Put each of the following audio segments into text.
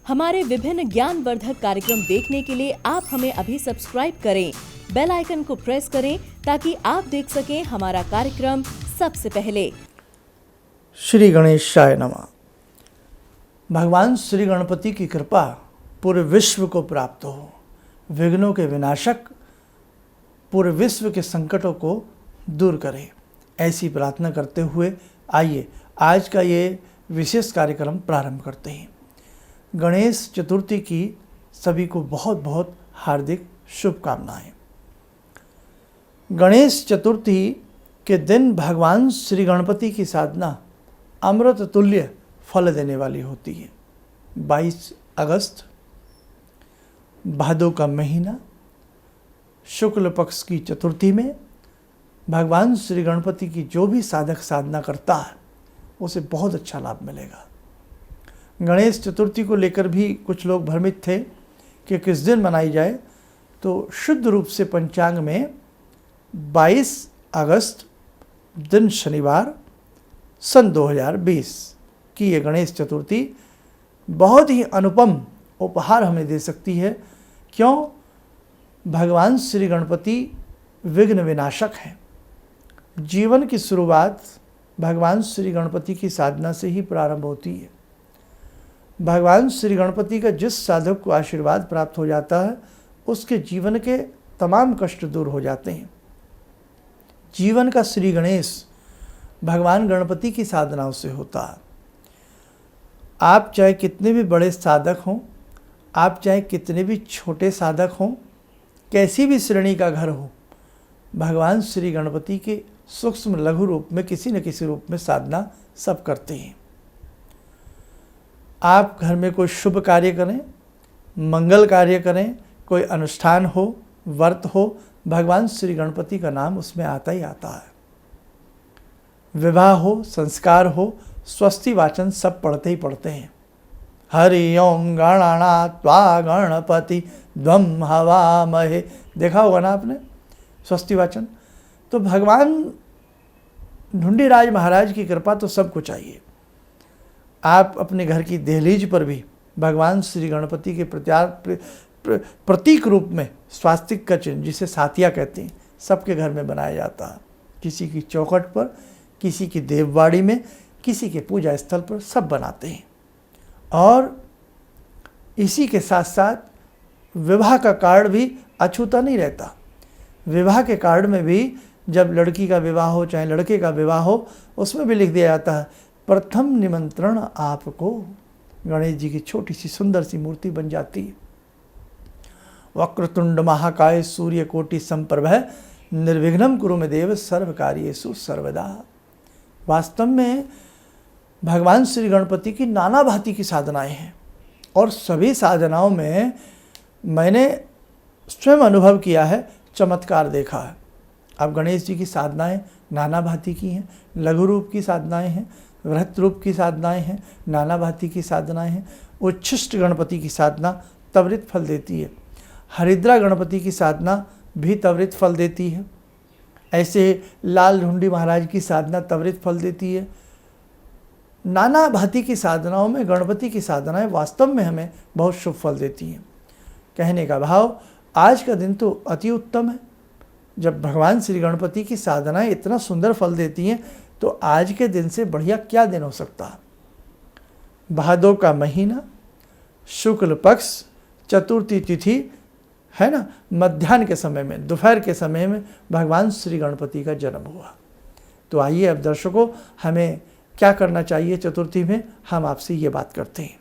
हमारे विभिन्न ज्ञानवर्धक कार्यक्रम देखने के लिए आप हमें अभी सब्सक्राइब करें, बेल आइकन को प्रेस करें ताकि आप देख सकें हमारा कार्यक्रम सबसे पहले। श्री गणेशाय नमः। भगवान श्री गणपति की कृपा पूरे विश्व को प्राप्त हो, विघ्नों के विनाशक पूरे विश्व के संकटों को दूर करे, ऐसी प्रार्थना करते हुए आइए आज का ये विशेष कार्यक्रम प्रारंभ करते हैं। गणेश चतुर्थी की सभी को बहुत बहुत हार्दिक शुभकामनाएं। गणेश चतुर्थी के दिन भगवान श्री गणपति की साधना अमृत तुल्य फल देने वाली होती है। 22 अगस्त भादों का महीना शुक्ल पक्ष की चतुर्थी में भगवान श्री गणपति की जो भी साधक साधना करता है उसे बहुत अच्छा लाभ मिलेगा। गणेश चतुर्थी को लेकर भी कुछ लोग भ्रमित थे कि किस दिन मनाई जाए, तो शुद्ध रूप से पंचांग में 22 अगस्त दिन शनिवार सन 2020 की ये गणेश चतुर्थी बहुत ही अनुपम उपहार हमें दे सकती है। क्यों? भगवान श्री गणपति विघ्न विनाशक हैं। जीवन की शुरुआत भगवान श्री गणपति की साधना से ही प्रारंभ होती है। भगवान श्री गणपति का जिस साधक को आशीर्वाद प्राप्त हो जाता है उसके जीवन के तमाम कष्ट दूर हो जाते हैं। जीवन का श्री गणेश भगवान गणपति की साधनाओं से होता है। आप चाहे कितने भी बड़े साधक हों, आप चाहे कितने भी छोटे साधक हों, कैसी भी श्रेणी का घर हो, भगवान श्री गणपति के सूक्ष्म लघु रूप में किसी न किसी रूप में साधना सब करते हैं। आप घर में कोई शुभ कार्य करें, मंगल कार्य करें, कोई अनुष्ठान हो, व्रत हो, भगवान श्री गणपति का नाम उसमें आता ही आता है। विवाह हो, संस्कार हो, स्वस्ति वाचन सब पढ़ते ही पढ़ते हैं। हरि ओम गणानात्वा गणपति द्वम हवामहे, देखा होगा ना आपने स्वस्ति वाचन। तो भगवान ढूंढीराज महाराज की कृपा तो सबको चाहिए। आप अपने घर की दहलीज पर भी भगवान श्री गणपति के प्रतीक रूप में स्वास्तिक का चिन्ह, जिसे सातिया कहते हैं, सबके घर में बनाया जाता है। किसी की चौखट पर, किसी की देववाड़ी में, किसी के पूजा स्थल पर सब बनाते हैं। और इसी के साथ साथ विवाह का कार्ड भी अछूता नहीं रहता। विवाह के कार्ड में भी जब लड़की का विवाह हो चाहे लड़के का विवाह हो, उसमें भी लिख दिया जाता है प्रथम निमंत्रण आपको। गणेश जी की छोटी सी सुंदर सी मूर्ति बन जाती है। वक्रतुंड महाकाय सूर्य कोटि संप्रभ निर्विघ्नं कुरु मे देव सर्व कार्येषु सर्वदा। वास्तव में भगवान श्री गणपति की नाना भांति की साधनाएं हैं और सभी साधनाओं में मैंने स्वयं अनुभव किया है, चमत्कार देखा है। अब गणेश जी की साधनाएं नाना भांति की हैं, लघु रूप की साधनाएं हैं, वृहत रूप की साधनाएं हैं, नाना भांति की साधनाएं हैं। उच्छिष्ट गणपति की साधना त्वरित फल देती है। हरिद्रा गणपति की साधना भी त्वरित फल देती है। ऐसे लाल ढूंढी महाराज की साधना त्वरित फल देती है। नाना भांति की साधनाओं में गणपति की साधनाएं वास्तव में हमें बहुत शुभ फल देती हैं। कहने का भाव, आज का दिन तो अति उत्तम है। जब भगवान श्री गणपति की साधनाएं इतना सुंदर फल देती हैं तो आज के दिन से बढ़िया क्या दिन हो सकता है। भादों का महीना शुक्ल पक्ष चतुर्थी तिथि है ना, मध्याह्न के समय में, दोपहर के समय में भगवान श्री गणपति का जन्म हुआ। तो आइए अब दर्शकों, हमें क्या करना चाहिए चतुर्थी में, हम आपसे ये बात करते हैं।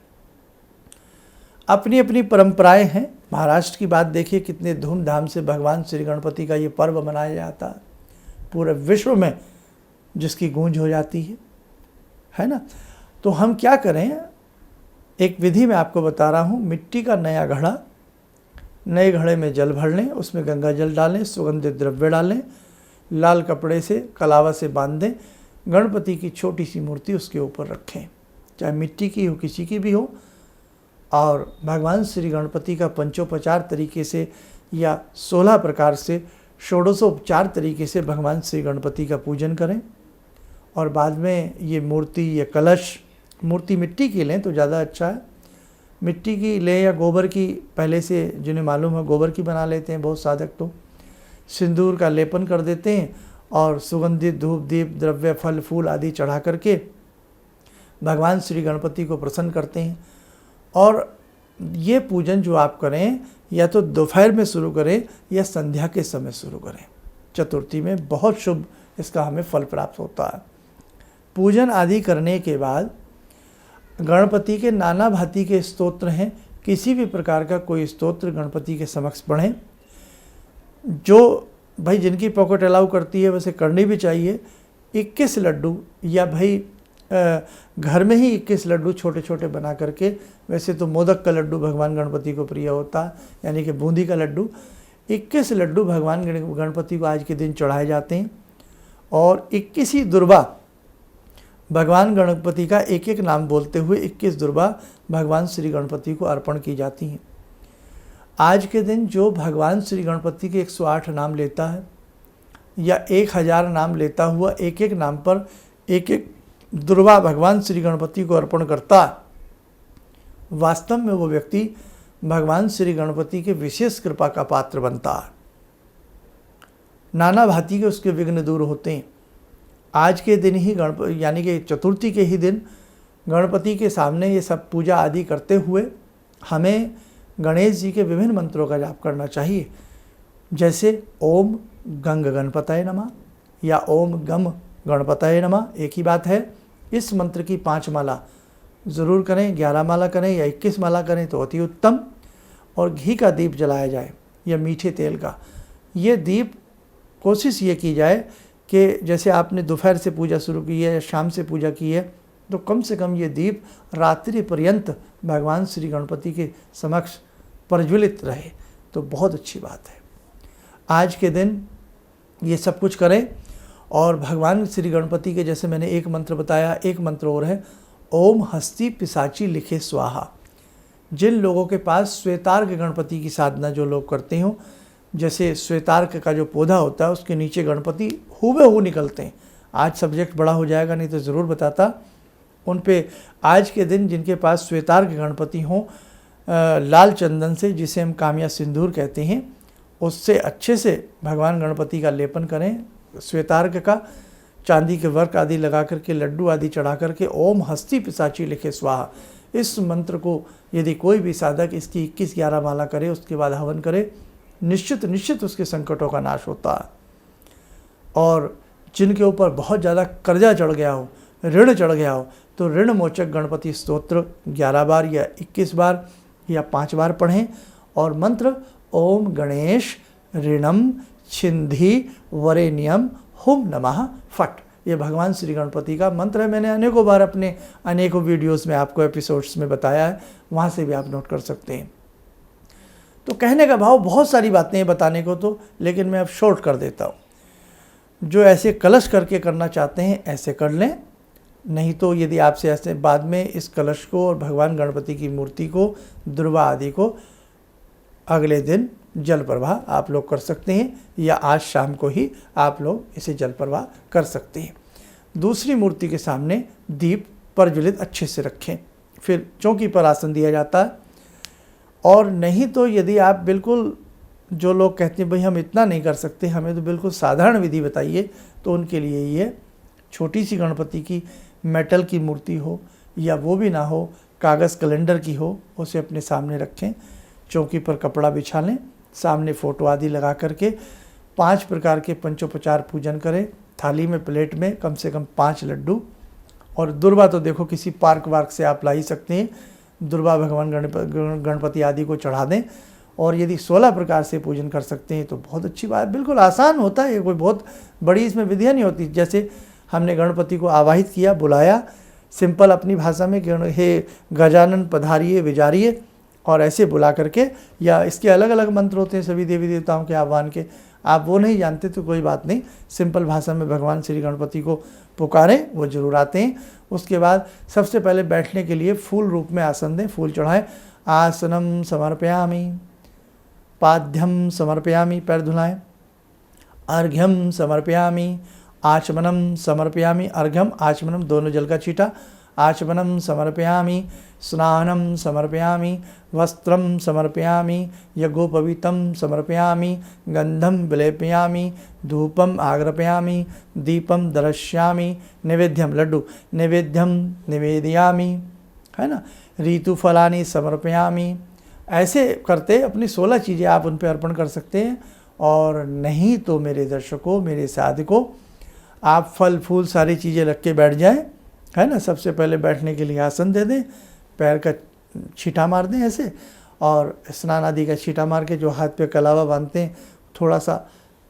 अपनी अपनी परंपराएं हैं। महाराष्ट्र की बात देखिए, कितने धूमधाम से भगवान श्री गणपति का ये पर्व मनाया जाता है। पूरे विश्व में जिसकी गूंज हो जाती है ना। तो हम क्या करें, एक विधि मैं आपको बता रहा हूँ। मिट्टी का नया घड़ा, नए घड़े में जल भर लें, उसमें गंगा जल डालें, सुगंधित द्रव्य डालें, लाल कपड़े से कलावा से बांध दें, गणपति की छोटी सी मूर्ति उसके ऊपर रखें, चाहे मिट्टी की हो किसी की भी हो, और भगवान श्री गणपति का पंचोपचार तरीके से या 16 प्रकार से षोडशोपचार तरीके से भगवान श्री गणपति का पूजन करें। और बाद में ये मूर्ति, ये कलश, मूर्ति मिट्टी की लें तो ज़्यादा अच्छा है। मिट्टी की लें या गोबर की, पहले से जिन्हें मालूम है गोबर की बना लेते हैं बहुत साधक, तो सिंदूर का लेपन कर देते हैं और सुगंधित धूप दीप द्रव्य फल फूल आदि चढ़ा करके भगवान श्री गणपति को प्रसन्न करते हैं। और ये पूजन जो आप करें या तो दोपहर में शुरू करें या संध्या के समय शुरू करें, चतुर्थी में बहुत शुभ इसका हमें फल प्राप्त होता है। पूजन आदि करने के बाद गणपति के नाना भांति के स्तोत्र हैं, किसी भी प्रकार का कोई स्तोत्र गणपति के समक्ष पढ़ें, जो भाई जिनकी पॉकेट अलाउ करती है वैसे करनी भी चाहिए। 21 लड्डू या भाई घर में ही 21 लड्डू छोटे छोटे बना करके, वैसे तो मोदक का लड्डू भगवान गणपति को प्रिय होता है, यानी कि बूंदी का लड्डू, 21 लड्डू भगवान गणपति को आज के दिन चढ़ाए जाते हैं। और 21 ही दुर्बा भगवान गणपति का एक एक नाम बोलते हुए 21 दुर्बा भगवान श्री गणपति को अर्पण की जाती हैं। आज के दिन जो भगवान श्री गणपति के 108 नाम लेता है या 1000 नाम लेता हुआ एक एक नाम पर एक एक दुर्वा भगवान श्री गणपति को अर्पण करता है, वास्तव में वो व्यक्ति भगवान श्री गणपति के विशेष कृपा का पात्र बनता है। नाना भांति के उसके विघ्न दूर होते हैं। आज के दिन ही यानी कि चतुर्थी के ही दिन गणपति के सामने ये सब पूजा आदि करते हुए हमें गणेश जी के विभिन्न मंत्रों का जाप करना चाहिए, जैसे ओम गंग गणपतये नमः या ओम गम गणपतये नमः, एक ही बात है। इस मंत्र की 5 माला ज़रूर करें, 11 माला करें या 21 माला करें तो अति उत्तम। और घी का दीप जलाया जाए या मीठे तेल का। ये दीप कोशिश ये की जाए कि जैसे आपने दोपहर से पूजा शुरू की है या शाम से पूजा की है, तो कम से कम ये दीप रात्रि पर्यंत भगवान श्री गणपति के समक्ष प्रज्वलित रहे, तो बहुत अच्छी बात है। आज के दिन ये सब कुछ करें। और भगवान श्री गणपति के जैसे मैंने एक मंत्र बताया, एक मंत्र और है, ओम हस्ती पिशाची लिखे स्वाहा। जिन लोगों के पास श्वेतार्क गणपति की साधना जो लोग करते हो, जैसे श्वेतार्क का जो पौधा होता है उसके नीचे गणपति हूबहू निकलते हैं। आज सब्जेक्ट बड़ा हो जाएगा, नहीं तो ज़रूर बताता। उन पे आज के दिन जिनके पास श्वेतार्क गणपति हों, लाल चंदन से, जिसे हम कामिया सिंदूर कहते हैं, उससे अच्छे से भगवान गणपति का लेपन करें। श्वेतार्क का चांदी के वर्क आदि लगा करके, लड्डू आदि चढ़ा करके ओम हस्ती पिशाची लिखे स्वाहा, इस मंत्र को यदि कोई भी साधक इसकी 21-11 माला करे, उसके बाद हवन करे, निश्चित उसके संकटों का नाश होता है। और जिनके ऊपर बहुत ज़्यादा कर्जा चढ़ गया हो, ऋण चढ़ गया हो, तो ऋण मोचक गणपति स्तोत्र 11 बार या 21 बार या 5 बार पढ़ें। और मंत्र ओम गणेश ऋणम छिंधी वरेण्यम हुम नमः फट, ये भगवान श्री गणपति का मंत्र है। मैंने अनेकों बार अपने अनेकों वीडियोस में आपको एपिसोड्स में बताया है, वहाँ से भी आप नोट कर सकते हैं। तो कहने का भाव बहुत सारी बातें हैं बताने को तो, लेकिन मैं अब शॉर्ट कर देता हूँ। जो ऐसे कलश करके करना चाहते हैं ऐसे कर लें, नहीं तो यदि आपसे ऐसे बाद में इस कलश को और भगवान गणपति की मूर्ति को, दुर्वा आदि को अगले दिन जल प्रवाह आप लोग कर सकते हैं, या आज शाम को ही आप लोग इसे जल प्रवाह कर सकते हैं। दूसरी मूर्ति के सामने दीप प्रज्वलित अच्छे से रखें, फिर चौकी पर आसन दिया जाता है। और नहीं तो यदि आप बिल्कुल, जो लोग कहते हैं भाई हम इतना नहीं कर सकते, हमें तो बिल्कुल साधारण विधि बताइए, तो उनके लिए ये छोटी सी गणपति की मेटल की मूर्ति हो या वो भी ना हो, कागज़ कैलेंडर की हो, उसे अपने सामने रखें, चौकी पर कपड़ा बिछा लें, सामने फ़ोटो आदि लगा करके 5 प्रकार के पंचोपचार पूजन करें। थाली में प्लेट में कम से कम 5 लड्डू। और दुर्वा तो देखो किसी पार्क वार्क से आप ला ही सकते हैं, दुर्वा भगवान गणपति आदि को चढ़ा दें। और यदि 16 प्रकार से पूजन कर सकते हैं तो बहुत अच्छी बात, बिल्कुल आसान होता है, कोई बहुत बड़ी इसमें विधियाँ नहीं होती। जैसे हमने गणपति को आवाहित किया, बुलाया, सिंपल अपनी भाषा में हे गजानन पधारिए विजारिए, और ऐसे बुला करके, या इसके अलग अलग मंत्र होते हैं सभी देवी देवताओं के आह्वान के, आप वो नहीं जानते तो कोई बात नहीं, सिंपल भाषा में भगवान श्री गणपति को पुकारें, वो जरूर आते हैं। उसके बाद सबसे पहले बैठने के लिए फूल रूप में आसन दें, फूल चढ़ाएं। आसनम समर्पयामि, पाद्यम समर्पयामि, पैर धुलाएं। अर्घ्यम समर्पयामि, आचमनम समर्पयामि, अर्घ्यम आचमनम दोनों जल का छींटा। आचमनं समर्पयामि, स्नानं समर्पयामि, वस्त्रं समर्पयामि, यज्ञोपवीतं समर्पयामि, गंधं विलेपयामि, धूपम आग्रपयामि, दीपम दर्शयामि, नैवेद्यम लड्डू नैवेद्यम निवेदयामि, है ना, ऋतुफलानि समर्पयामि। ऐसे करते अपनी 16 चीज़ें आप उन पर अर्पण कर सकते हैं। और नहीं तो मेरे दर्शकों, मेरे साधकों, आप फल फूल सारी चीज़ें रख के बैठ जाएं, है ना। सबसे पहले बैठने के लिए आसन दे दें, पैर का छींटा मार दें ऐसे, और स्नान आदि का छींटा मार के जो हाथ पे कलावा बांधते हैं, थोड़ा सा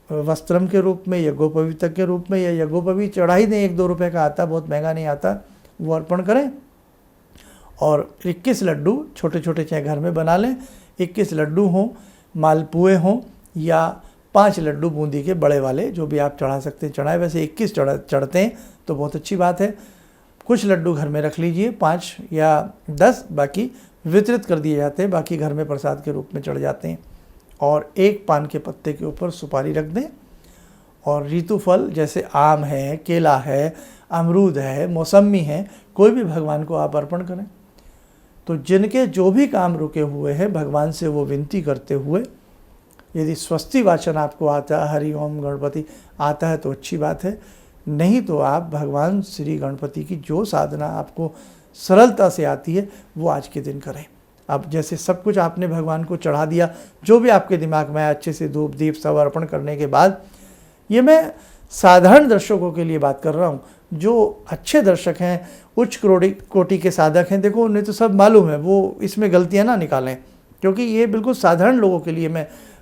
वस्त्रम के रूप में, यज्ञोपवीत के रूप में, या यज्ञोपवीत चढ़ा ही दें, 1-2 रुपये का आता, बहुत महंगा नहीं आता, वो अर्पण करें। और 21 लड्डू छोटे छोटे चाहे घर में बना लें, 21 लड्डू हों, मालपुए हों, या 5 लड्डू बूंदी के बड़े वाले, जो भी आप चढ़ा सकते हैं चढ़ाए। वैसे 21 चढ़ते हैं तो बहुत अच्छी बात है। कुछ लड्डू घर में रख लीजिए, 5 या 10, बाकी वितरित कर दिए जाते हैं, बाकी घर में प्रसाद के रूप में चढ़ जाते हैं। और 1 पान के पत्ते के ऊपर सुपारी रख दें। और ऋतु फल जैसे आम है, केला है, अमरूद है, मौसमी है, कोई भी भगवान को आप अर्पण करें। तो जिनके जो भी काम रुके हुए हैं, भगवान से वो विनती करते हुए, यदि स्वस्ति वाचन आपको आता है, हरि ओम गणपति आता है तो अच्छी बात है, नहीं तो आप भगवान श्री गणपति की जो साधना आपको सरलता से आती है वो आज के दिन करें। अब जैसे सब कुछ आपने भगवान को चढ़ा दिया, जो भी आपके दिमाग में अच्छे से धूप दीप सब अर्पण करने के बाद, ये मैं साधारण दर्शकों के लिए बात कर रहा हूँ। जो अच्छे दर्शक हैं, उच्च कोटि के साधक हैं, देखो उन्हें तो सब मालूम है, वो इसमें गलतियाँ ना निकालें, क्योंकि ये बिल्कुल साधारण लोगों के लिए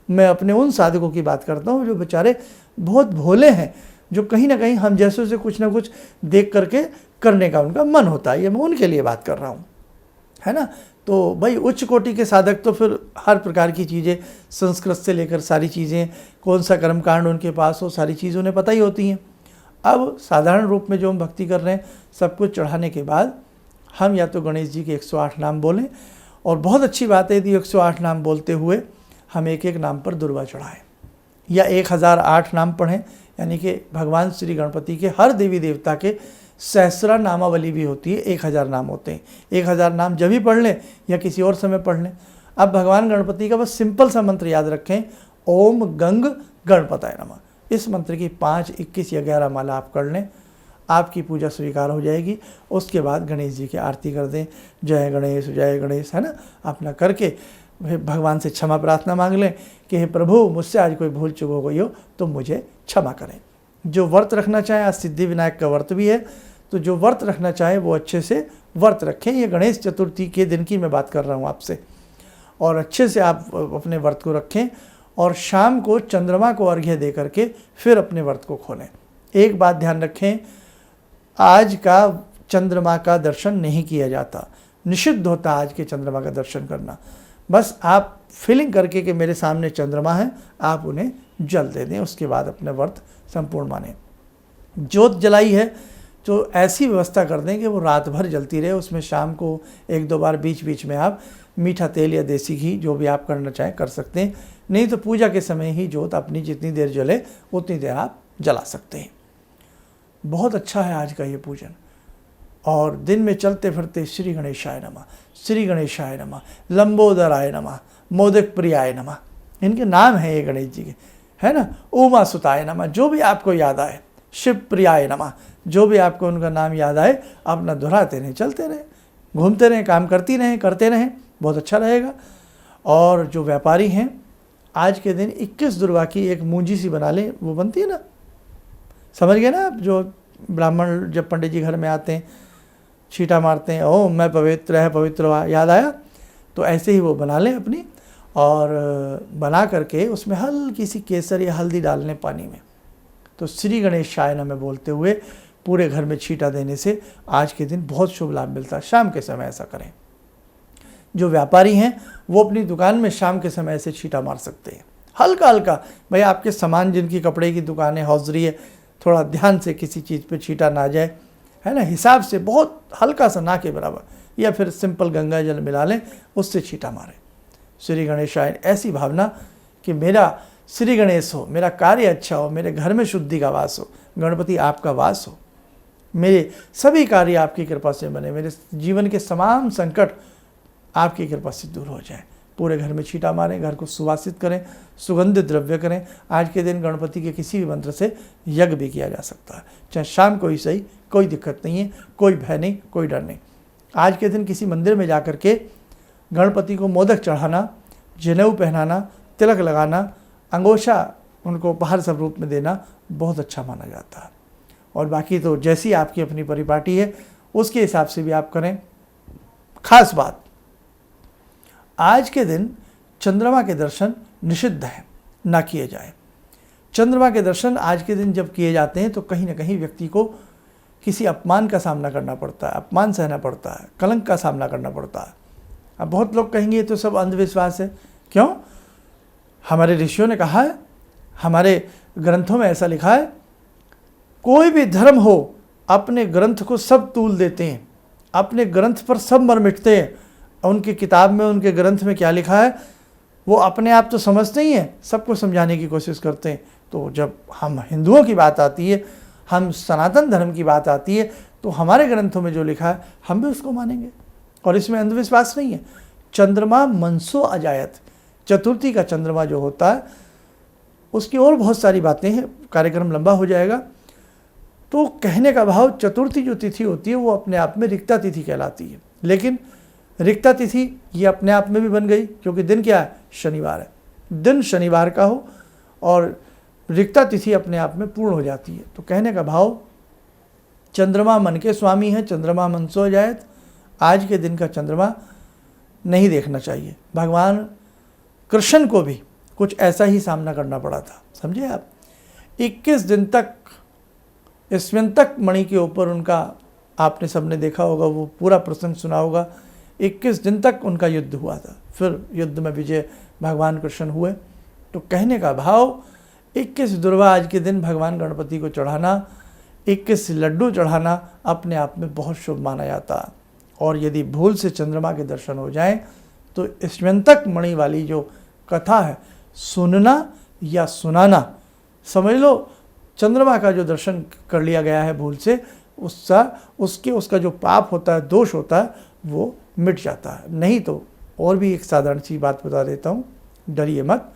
मैं अपने उन साधकों की बात करता हूँ जो बेचारे बहुत भोले हैं, जो कहीं ना कहीं हम जैसों से कुछ ना कुछ देख करके करने का उनका मन होता है। ये मैं उनके लिए बात कर रहा हूँ, है ना। तो भाई उच्च कोटि के साधक तो फिर हर प्रकार की चीज़ें, संस्कृत से लेकर सारी चीज़ें, कौन सा कर्मकांड उनके पास हो, सारी चीज़ें उन्हें पता ही होती हैं। अब साधारण रूप में जो हम भक्ति कर रहे हैं, सब कुछ चढ़ाने के बाद हम या तो गणेश जी के 108 नाम बोलें, और बहुत अच्छी बात है यदि 108 नाम बोलते हुए हम एक एक नाम पर दुर्वा चढ़ाएं, या 1008 नाम पढ़ें, यानी कि भगवान श्री गणपति के हर देवी देवता के सहस्रा नामावली भी होती है, 1000 नाम होते हैं। 1000 नाम जब भी पढ़ लें या किसी और समय पढ़ लें। अब भगवान गणपति का बस सिंपल सा मंत्र याद रखें, ओम गंग गणपताय नमः। इस मंत्र की 5, 21 या 11 माला आप कर लें, आपकी पूजा स्वीकार हो जाएगी। उसके बाद गणेश जी की आरती कर दें, जय गणेश, है ना, अपना करके भगवान से क्षमा प्रार्थना मांग लें कि हे प्रभु, मुझसे आज कोई भूल चूक हो गई हो तो मुझे क्षमा करें। जो व्रत रखना चाहे, आज सिद्धि विनायक का व्रत भी है, तो जो व्रत रखना चाहे वो अच्छे से व्रत रखें। ये गणेश चतुर्थी के दिन की मैं बात कर रहा हूँ आपसे, और अच्छे से आप अपने व्रत को रखें, और शाम को चंद्रमा को अर्घ्य दे करके फिर अपने व्रत को खोलें। एक बात ध्यान रखें, आज का चंद्रमा का दर्शन नहीं किया जाता, निषिद्ध होता आज के चंद्रमा का दर्शन करना। बस आप फीलिंग करके कि मेरे सामने चंद्रमा है, आप उन्हें जल दे दें, उसके बाद अपने व्रत संपूर्ण मानें। जोत जलाई है तो ऐसी व्यवस्था कर दें कि वो रात भर जलती रहे, उसमें शाम को 1-2 बार बीच बीच में आप मीठा तेल या देसी घी जो भी आप करना चाहें कर सकते हैं, नहीं तो पूजा के समय ही जोत अपनी जितनी देर जले उतनी देर आप जला सकते हैं। बहुत अच्छा है आज का ये पूजन। और दिन में चलते फिरते श्री गणेशाय नमः, श्री गणेशाय नमः, लंबोदराय नमः, मोदक प्रियाय नमः, इनके नाम हैं ये गणेश जी के, है ना। उमा सुताय नमः, जो भी आपको याद आए, शिव प्रियाय नमः, जो भी आपको उनका नाम याद आए, अपना दोहराते रहें, चलते रहें, घूमते रहें, काम करते रहें, बहुत अच्छा रहेगा। और जो व्यापारी हैं, आज के दिन 21 दुर्वा की एक मूंजी सी बना लें, वो बनती है ना, समझ गए ना आप, जो ब्राह्मण जब पंडित जी घर में आते हैं छींटा मारते हैं, ओम मैं पवित्र है पवित्र हुआ, याद आया, तो ऐसे ही वो बना लें अपनी, और बना करके उसमें हल्की सी केसर या हल्दी डाल लें पानी में। तो श्री गणेशाय नमः बोलते हुए पूरे घर में छींटा देने से आज के दिन बहुत शुभ लाभ मिलता है। शाम के समय ऐसा करें। जो व्यापारी हैं वो अपनी दुकान में शाम के समय ऐसे छींटा मार सकते हैं, हल्का हल्का। भाई आपके सामान, जिनकी कपड़े की दुकान है, हौजरी है, थोड़ा ध्यान से किसी चीज़ पे छींटा ना जाए, है ना, हिसाब से बहुत हल्का सा, ना के बराबर, या फिर सिंपल गंगा जल मिला लें, उससे छींटा मारें। श्री गणेशाय, ऐसी भावना कि मेरा श्री गणेश हो, मेरा कार्य अच्छा हो, मेरे घर में शुद्धि का वास हो, गणपति आपका वास हो, मेरे सभी कार्य आपकी कृपा से बने, मेरे जीवन के तमाम संकट आपकी कृपा से दूर हो जाए। पूरे घर में छींटा मारें, घर को सुवासित करें, सुगंधित द्रव्य करें। आज के दिन गणपति के किसी भी मंत्र से यज्ञ भी किया जा सकता है, चाहे शाम को ही सही, कोई दिक्कत नहीं है, कोई भय नहीं, कोई डर नहीं। आज के दिन किसी मंदिर में जाकर के गणपति को मोदक चढ़ाना, जनेऊ पहनाना, तिलक लगाना, अंगोछा उनको उपहार सब रूप में देना बहुत अच्छा माना जाता है। और बाकी तो जैसी आपकी अपनी परिपाटी है उसके हिसाब से भी आप करें। खास बात, आज के दिन चंद्रमा के दर्शन निषिद्ध है, ना किए जाए। चंद्रमा के दर्शन आज के दिन जब किए जाते हैं तो कहीं ना कहीं व्यक्ति को किसी अपमान का सामना करना पड़ता है, अपमान सहना पड़ता है, कलंक का सामना करना पड़ता है। अब बहुत लोग कहेंगे ये तो सब अंधविश्वास है। क्यों? हमारे ऋषियों ने कहा है, हमारे ग्रंथों में ऐसा लिखा है, कोई भी धर्म हो अपने ग्रंथ को सब तूल देते हैं, अपने ग्रंथ पर सब मर मिटते हैं। उनकी किताब में, उनके ग्रंथ में क्या लिखा है वो अपने आप तो समझते ही हैं, सबको समझाने की कोशिश करते हैं। तो जब हम हिंदुओं की बात आती है, हम सनातन धर्म की बात आती है, तो हमारे ग्रंथों में जो लिखा है हम भी उसको मानेंगे, और इसमें अंधविश्वास नहीं है। चंद्रमा मनसो अजायत, चतुर्थी का चंद्रमा जो होता है उसकी और बहुत सारी बातें हैं, कार्यक्रम लंबा हो जाएगा। तो कहने का भाव, चतुर्थी जो तिथि होती है वो अपने आप में रिक्ता तिथि कहलाती है, लेकिन रिक्ता तिथि ये अपने आप में भी बन गई क्योंकि दिन क्या है? शनिवार है। दिन शनिवार का हो और रिक्ता तिथि अपने आप में पूर्ण हो जाती है। तो कहने का भाव, चंद्रमा मन के स्वामी है, चंद्रमा मन सो जाए। आज के दिन का चंद्रमा नहीं देखना चाहिए। भगवान कृष्ण को भी कुछ ऐसा ही सामना करना पड़ा था, समझे आप। 21 दिन तक स्व्यंतक मणि के ऊपर उनका, आपने सबने देखा होगा, वो पूरा प्रसंग सुना होगा। 21 दिन तक उनका युद्ध हुआ था, फिर युद्ध में विजय भगवान कृष्ण हुए। तो कहने का भाव, 21 दुर्वा आज के दिन भगवान गणपति को चढ़ाना, 21 लड्डू चढ़ाना अपने आप में बहुत शुभ माना जाता है। और यदि भूल से चंद्रमा के दर्शन हो जाएं तो स्व्यंतक मणि वाली जो कथा है, सुनना या सुनाना, समझ लो चंद्रमा का जो दर्शन कर लिया गया है भूल से, उसका जो पाप होता है, दोष होता है, वो मिट जाता है। नहीं तो और भी एक साधारण सी बात बता देता हूँ, डरिए मत।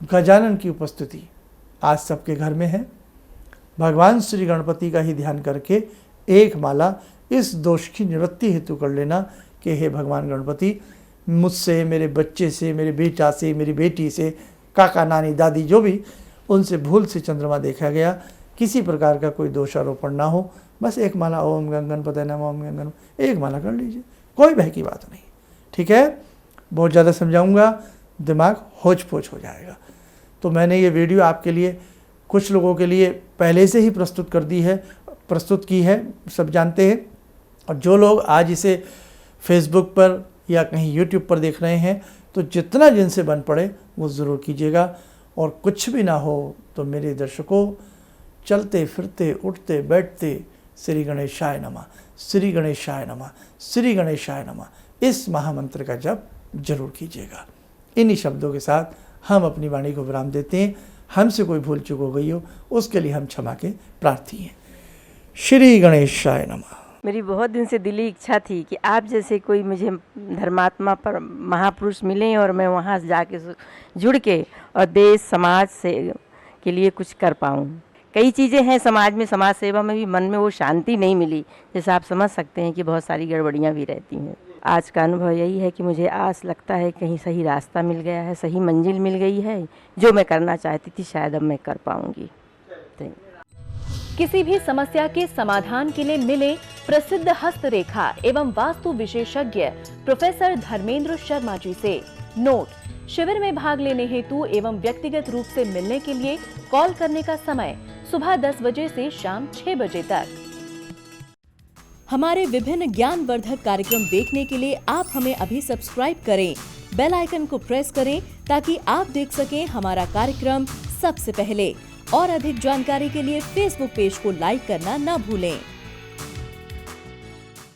गजानन की उपस्थिति आज सबके घर में है। भगवान श्री गणपति का ही ध्यान करके एक माला इस दोष की निवृत्ति हेतु कर लेना कि हे भगवान गणपति, मुझसे, मेरे बच्चे से, मेरे बेटा से, मेरी बेटी से, काका नानी दादी जो भी, उनसे भूल से चंद्रमा देखा गया, किसी प्रकार का कोई दोषारोपण ना हो। बस एक माला ओम गणपतये नमः, ओम गंगन, एक माला कर लीजिए, कोई भय की बात नहीं। ठीक है? बहुत ज़्यादा समझाऊंगा, दिमाग होच पोच हो जाएगा। तो मैंने ये वीडियो आपके लिए, कुछ लोगों के लिए पहले से ही प्रस्तुत की है, सब जानते हैं। और जो लोग आज इसे फेसबुक पर या कहीं यूट्यूब पर देख रहे हैं, तो जितना जिनसे बन पड़े वो ज़रूर कीजिएगा। और कुछ भी ना हो तो मेरे दर्शकों, चलते फिरते उठते बैठते श्री गणेशाय नमः, श्री गणेशाय नमः, श्री गणेशाय नमः, इस महामंत्र का जप जरूर कीजिएगा। इन्हीं शब्दों के साथ हम अपनी वाणी को विराम देते हैं। हमसे कोई भूल चूक हो गई हो उसके लिए हम क्षमा के प्रार्थी हैं। श्री गणेशाय नमः। मेरी बहुत दिन से दिली इच्छा थी कि आप जैसे कोई मुझे धर्मात्मा पर महापुरुष मिलें और मैं वहाँ जाके जुड़ के और देश समाज से के लिए कुछ कर पाऊँ। कई चीज़ें हैं समाज में, समाज सेवा में भी मन में वो शांति नहीं मिली, जैसे आप समझ सकते हैं कि बहुत सारी गड़बड़ियाँ भी रहती हैं। आज का अनुभव यही है कि मुझे आस लगता है कहीं सही रास्ता मिल गया है, सही मंजिल मिल गई है। जो मैं करना चाहती थी शायद अब मैं कर पाऊँगी। किसी भी समस्या के समाधान के लिए मिले प्रसिद्ध हस्तरेखा एवं वास्तु विशेषज्ञ प्रोफेसर धर्मेंद्र शर्मा जी से। नोट: शिविर में भाग लेने हेतु एवं व्यक्तिगत रूप से मिलने के लिए कॉल करने का समय सुबह 10 बजे से शाम 6 बजे तक। हमारे विभिन्न ज्ञानवर्धक कार्यक्रम देखने के लिए आप हमें अभी सब्सक्राइब करें, बेल आइकन को प्रेस करें ताकि आप देख सकें हमारा कार्यक्रम सबसे पहले। और अधिक जानकारी के लिए फेसबुक पेज को लाइक करना न भूलें।